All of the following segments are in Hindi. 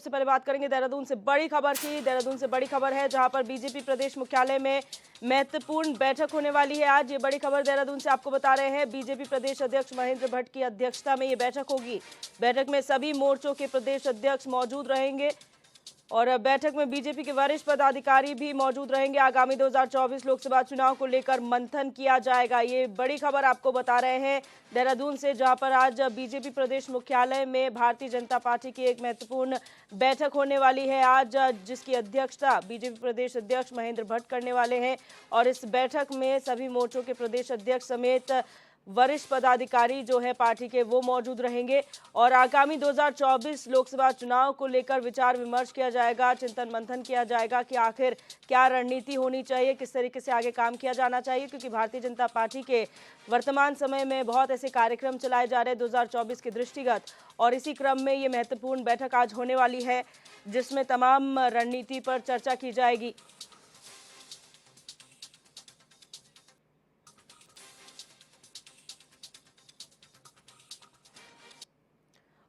सबसे पहले बात करेंगे देहरादून से बड़ी खबर की। देहरादून से बड़ी खबर है जहां पर बीजेपी प्रदेश मुख्यालय में महत्वपूर्ण बैठक होने वाली है आज। ये बड़ी खबर देहरादून से आपको बता रहे हैं। बीजेपी प्रदेश अध्यक्ष महेंद्र भट्ट की अध्यक्षता में ये बैठक होगी। बैठक में सभी मोर्चों के प्रदेश अध्यक्ष मौजूद रहेंगे और बैठक में बीजेपी के वरिष्ठ पदाधिकारी भी मौजूद रहेंगे। आगामी 2024 लोकसभा चुनाव को लेकर मंथन किया जाएगा। ये बड़ी खबर आपको बता रहे हैं देहरादून से, जहां पर आज बीजेपी प्रदेश मुख्यालय में भारतीय जनता पार्टी की एक महत्वपूर्ण बैठक होने वाली है आज, जिसकी अध्यक्षता बीजेपी प्रदेश अध्यक्ष महेंद्र भट्ट करने वाले हैं। और इस बैठक में सभी मोर्चों के प्रदेश अध्यक्ष समेत वरिष्ठ पदाधिकारी जो है पार्टी के, वो मौजूद रहेंगे और आगामी 2024 लोकसभा चुनाव को लेकर विचार विमर्श किया जाएगा, चिंतन मंथन किया जाएगा कि आखिर क्या रणनीति होनी चाहिए, किस तरीके से आगे काम किया जाना चाहिए। क्योंकि भारतीय जनता पार्टी के वर्तमान समय में बहुत ऐसे कार्यक्रम चलाए जा रहे हैं 2024 के दृष्टिगत, और इसी क्रम में ये महत्वपूर्ण बैठक आज होने वाली है जिसमें तमाम रणनीति पर चर्चा की जाएगी।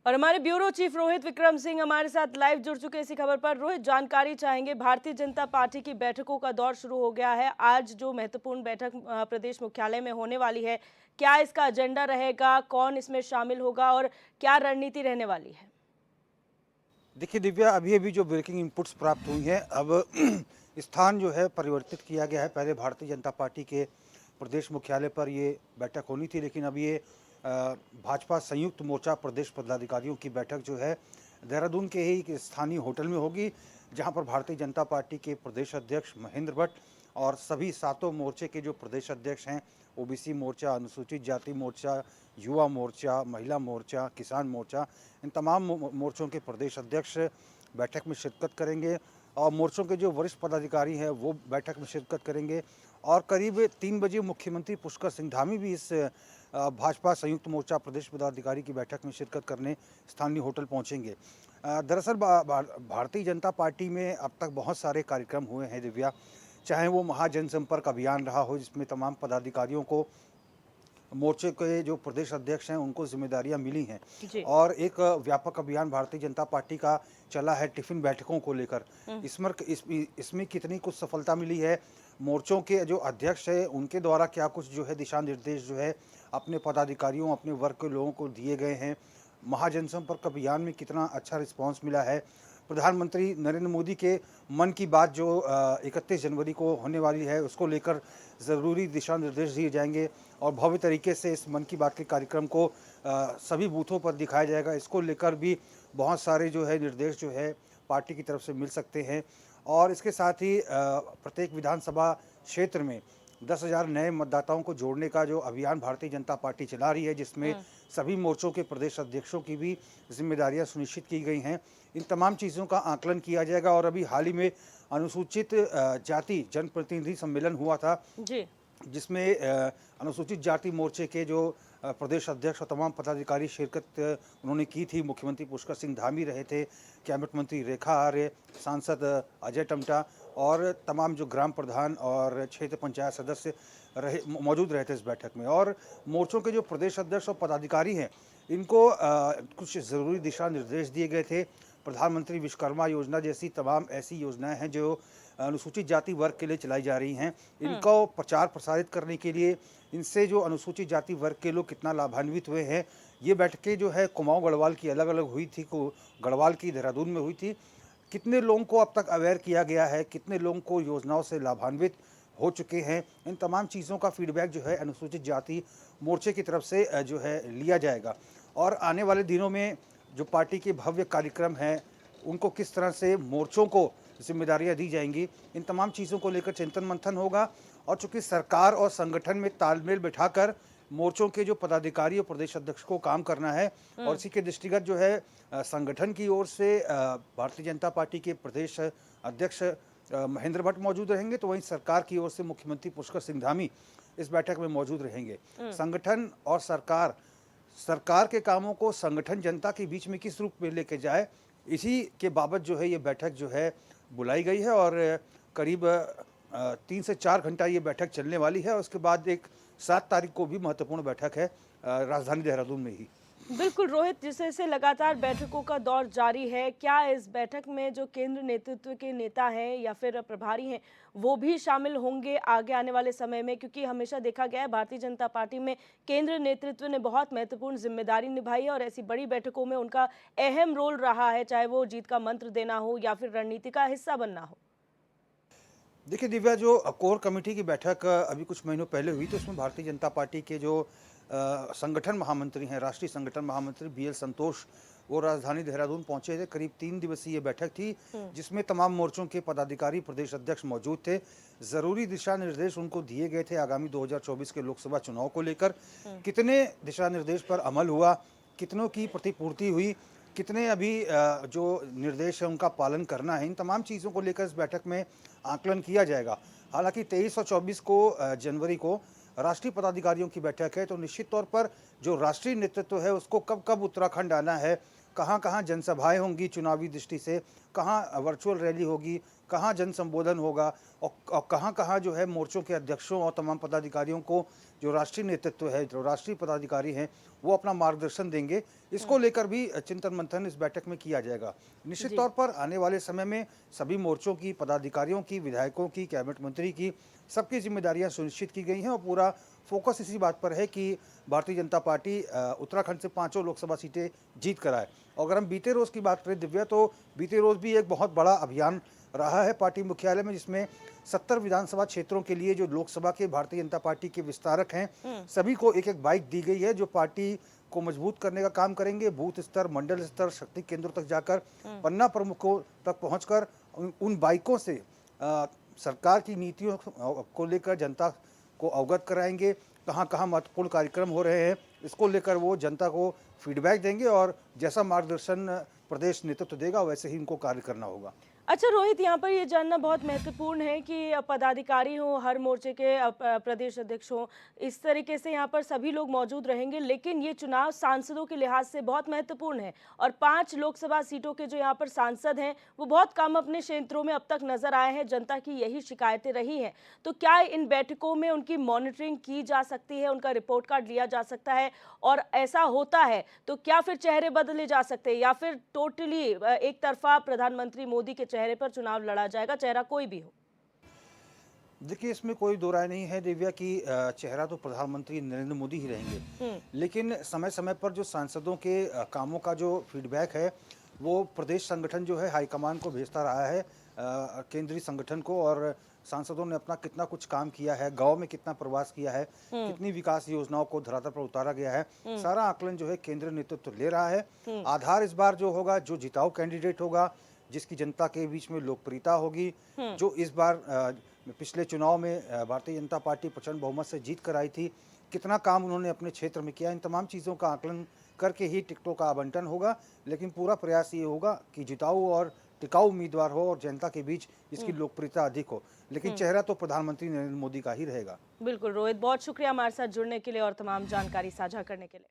और हमारे ब्यूरो चीफ रोहित विक्रम सिंह हमारे साथ लाइव जुड़ चुके इसी खबर पर। रोहित, जानकारी चाहेंगे, भारतीय जनता पार्टी की बैठकों का दौर शुरू हो गया है। आज जो महत्वपूर्ण बैठक प्रदेश मुख्यालय में होने वाली है, क्या इसका एजेंडा रहेगा, कौन इसमें शामिल होगा और क्या रणनीति रहने वाली है? देखिए दिव्या, अभी अभी जो ब्रेकिंग इनपुट्स प्राप्त हुई हैं, अब स्थान जो है परिवर्तित किया गया है। पहले भारतीय जनता पार्टी के प्रदेश मुख्यालय पर ये बैठक होनी थी, लेकिन अब ये भाजपा संयुक्त मोर्चा प्रदेश पदाधिकारियों की बैठक जो है देहरादून के ही एक स्थानीय होटल में होगी, जहां पर भारतीय जनता पार्टी के प्रदेश अध्यक्ष महेंद्र भट्ट और सभी सातों मोर्चे के जो प्रदेश अध्यक्ष हैं, ओबीसी मोर्चा, अनुसूचित जाति मोर्चा, युवा मोर्चा, महिला मोर्चा, किसान मोर्चा, इन तमाम मोर्चों के प्रदेश अध्यक्ष बैठक में शिरकत करेंगे और मोर्चों के जो वरिष्ठ पदाधिकारी हैं वो बैठक में शिरकत करेंगे। और करीब 3 बजे मुख्यमंत्री पुष्कर सिंह धामी भी इस भाजपा संयुक्त मोर्चा प्रदेश पदाधिकारी की बैठक में शिरकत करने स्थानीय होटल पहुंचेंगे। दरअसल भारतीय जनता पार्टी में अब तक बहुत सारे कार्यक्रम हुए हैं दिव्या, चाहे वो महाजनसंपर्क अभियान रहा हो जिसमें तमाम पदाधिकारियों को, मोर्चे के जो प्रदेश अध्यक्ष हैं उनको जिम्मेदारियां मिली हैं, और एक व्यापक अभियान भारतीय जनता पार्टी का चला है टिफिन बैठकों को लेकर। इसमें कितनी कुछ सफलता मिली है, मोर्चों के जो अध्यक्ष है उनके द्वारा क्या कुछ जो है दिशा निर्देश जो है अपने पदाधिकारियों, अपने वर्ग के लोगों को दिए गए हैं, महाजनसंपर्क अभियान में कितना अच्छा रिस्पांस मिला है, प्रधानमंत्री नरेंद्र मोदी के मन की बात जो 31 जनवरी को होने वाली है उसको लेकर ज़रूरी दिशा निर्देश दिए जाएंगे और भव्य तरीके से इस मन की बात के कार्यक्रम को सभी बूथों पर दिखाया जाएगा। इसको लेकर भी बहुत सारे जो है निर्देश जो है पार्टी की तरफ से मिल सकते हैं। और इसके साथ ही प्रत्येक विधानसभा क्षेत्र में 10,000 नए मतदाताओं को जोड़ने का जो अभियान भारतीय जनता पार्टी चला रही है, जिसमें सभी मोर्चों के प्रदेश अध्यक्षों की भी जिम्मेदारियां सुनिश्चित की गई हैं, इन तमाम चीज़ों का आकलन किया जाएगा। और अभी हाल ही में अनुसूचित जाति जनप्रतिनिधि सम्मेलन हुआ था जी, जिसमें अनुसूचित जाति मोर्चे के जो प्रदेश अध्यक्ष और तमाम पदाधिकारी शिरकत उन्होंने की थी। मुख्यमंत्री पुष्कर सिंह धामी रहे थे, कैबिनेट मंत्री रेखा आर्य, सांसद अजय टमटा और तमाम जो ग्राम प्रधान और क्षेत्र पंचायत सदस्य मौजूद रहे थे इस बैठक में। और मोर्चों के जो प्रदेश अध्यक्ष और पदाधिकारी हैं इनको कुछ ज़रूरी दिशा निर्देश दिए गए थे। प्रधानमंत्री विश्वकर्मा योजना जैसी तमाम ऐसी योजनाएं हैं जो अनुसूचित जाति वर्ग के लिए चलाई जा रही हैं, इनको प्रचार प्रसारित करने के लिए, इनसे जो अनुसूचित जाति वर्ग के लोग कितना लाभान्वित हुए हैं। ये बैठकें जो है कुमाऊं गढ़वाल की अलग अलग हुई थी, गढ़वाल की देहरादून में हुई थी। कितने लोगों को अब तक अवेयर किया गया है, कितने लोगों को योजनाओं से लाभान्वित हो चुके हैं, इन तमाम चीज़ों का फीडबैक जो है अनुसूचित जाति मोर्चे की तरफ से जो है लिया जाएगा। और आने वाले दिनों में जो पार्टी के भव्य कार्यक्रम हैं उनको किस तरह से मोर्चों को जिम्मेदारियां दी जाएंगी, इन तमाम चीज़ों को लेकर चिंतन मंथन होगा। और चूंकि सरकार और संगठन में तालमेल बिठाकर मोर्चों के जो पदाधिकारी और प्रदेश अध्यक्ष को काम करना है, और इसी के दृष्टिगत जो है संगठन की ओर से भारतीय जनता पार्टी के प्रदेश अध्यक्ष महेंद्र भट्ट मौजूद रहेंगे, तो वहीं सरकार की ओर से मुख्यमंत्री पुष्कर सिंह धामी इस बैठक में मौजूद रहेंगे। संगठन और सरकार के कामों को संगठन जनता के बीच में किस रूप में लेके जाए, इसी के बाबत जो है ये बैठक जो है बुलाई गई है। और करीब 3 से 4 घंटा ये बैठक चलने वाली है। और उसके बाद एक 7 तारीख को भी महत्वपूर्ण बैठक है राजधानी देहरादून में ही। बिल्कुल रोहित, जिस तरह से लगातार बैठकों का दौर जारी है, क्या इस बैठक में जो केंद्र नेतृत्व के नेता हैं या फिर प्रभारी हैं, वो भी शामिल होंगे आगे आने वाले समय में? क्योंकि हमेशा देखा गया है भारतीय जनता पार्टी में केंद्र नेतृत्व ने बहुत महत्वपूर्ण जिम्मेदारी निभाई है और ऐसी बड़ी बैठकों में उनका अहम रोल रहा है, चाहे वो जीत का मंत्र देना हो या फिर रणनीति का हिस्सा बनना हो। देखिए दिव्या, जो कोर कमेटी की बैठक अभी कुछ महीनों पहले हुई तो उसमें भारतीय जनता पार्टी के जो संगठन महामंत्री हैं, राष्ट्रीय संगठन महामंत्री BL संतोष, वो राजधानी देहरादून पहुंचे थे। करीब 3 दिवसीय ये बैठक थी जिसमें तमाम मोर्चों के पदाधिकारी, प्रदेश अध्यक्ष मौजूद थे। जरूरी दिशा निर्देश उनको दिए गए थे आगामी 2024 के लोकसभा चुनाव को लेकर। कितने दिशा निर्देश पर अमल हुआ, कितनों की प्रतिपूर्ति हुई, कितने अभी जो निर्देश है उनका पालन करना है, इन तमाम चीज़ों को लेकर इस बैठक में आकलन किया जाएगा। हालांकि 23 और 24 को जनवरी को राष्ट्रीय पदाधिकारियों की बैठक है, तो निश्चित तौर पर जो राष्ट्रीय नेतृत्व है उसको कब कब उत्तराखंड आना है, कहाँ कहाँ जनसभाएं होंगी चुनावी दृष्टि से, कहाँ वर्चुअल रैली होगी, कहाँ जन संबोधन होगा और कहाँ कहाँ जो है मोर्चों के अध्यक्षों और तमाम पदाधिकारियों को जो राष्ट्रीय नेतृत्व है, जो राष्ट्रीय पदाधिकारी हैं, वो अपना मार्गदर्शन देंगे। इसको लेकर भी चिंतन मंथन इस बैठक में किया जाएगा। निश्चित तौर पर आने वाले समय में सभी मोर्चों की, पदाधिकारियों की, विधायकों की, कैबिनेट मंत्री की, सबकी जिम्मेदारियां सुनिश्चित की गई हैं और पूरा फोकस इसी बात पर है कि भारतीय जनता पार्टी उत्तराखंड से 5 लोकसभा सीटें जीत कर आए। और अगर हम बीते रोज़ की बात करें दिव्या, तो बीते रोज़ भी एक बहुत बड़ा अभियान रहा है पार्टी मुख्यालय में, जिसमें 70 विधानसभा क्षेत्रों के लिए जो लोकसभा के भारतीय जनता पार्टी के विस्तारक हैं, सभी को एक एक बाइक दी गई है जो पार्टी को मजबूत करने का काम करेंगे। बूथ स्तर, मंडल स्तर, शक्ति केंद्रों तक जाकर, पन्ना प्रमुखों तक पहुंचकर उन बाइकों से सरकार की नीतियों को लेकर जनता को अवगत कराएंगे। कहाँ कहाँ महत्वपूर्ण कार्यक्रम हो रहे हैं, इसको लेकर वो जनता को फीडबैक देंगे और जैसा मार्गदर्शन प्रदेश नेतृत्व देगा वैसे ही इनको कार्य करना होगा। अच्छा रोहित, यहाँ पर ये जानना बहुत महत्वपूर्ण है कि पदाधिकारी हों, हर मोर्चे के प्रदेश अध्यक्ष हों, इस तरीके से यहाँ पर सभी लोग मौजूद रहेंगे, लेकिन ये चुनाव सांसदों के लिहाज से बहुत महत्वपूर्ण है और 5 लोकसभा सीटों के जो यहाँ पर सांसद हैं वो बहुत कम अपने क्षेत्रों में अब तक नजर आए हैं। जनता की यही शिकायतें रही हैं, तो क्या इन बैठकों में उनकी मॉनिटरिंग की जा सकती है, उनका रिपोर्ट कार्ड लिया जा सकता है? और ऐसा होता है तो क्या फिर चेहरे बदले जा सकते हैं या फिर टोटली एक तरफा प्रधानमंत्री मोदी के चेहरे पर चुनाव लड़ा जाएगा, चेहरा कोई भी हो? देखिए, इसमें कोई दो राय नहीं है दिव्या कि चेहरा तो प्रधानमंत्री नरेंद्र मोदी ही रहेंगे, लेकिन समय समय पर जो सांसदों के कामों का जो फीडबैक है वो प्रदेश संगठन जो है हाईकमान को भेजता रहा है, केंद्रीय संगठन को। और सांसदों ने अपना कितना कुछ काम किया है, गांव में कितना प्रवास किया है, कितनी विकास योजनाओं को धरातल पर उतारा गया है, सारा आकलन जो है केंद्रीय नेतृत्व ले रहा है। आधार इस बार जो होगा, जो जिताऊ कैंडिडेट होगा, जिसकी जनता के बीच में लोकप्रियता होगी, जो इस बार पिछले चुनाव में भारतीय जनता पार्टी प्रचंड बहुमत से जीत कर आई थी, कितना काम उन्होंने अपने क्षेत्र में किया, इन तमाम चीज़ों का आकलन करके ही टिकटों का आवंटन होगा। लेकिन पूरा प्रयास ये होगा कि जिताऊ और टिकाऊ उम्मीदवार हो और जनता के बीच इसकी लोकप्रियता अधिक हो, लेकिन चेहरा तो प्रधानमंत्री नरेंद्र मोदी का ही रहेगा। बिल्कुल रोहित, बहुत शुक्रिया हमारे साथ जुड़ने के लिए और तमाम जानकारी साझा करने के लिए।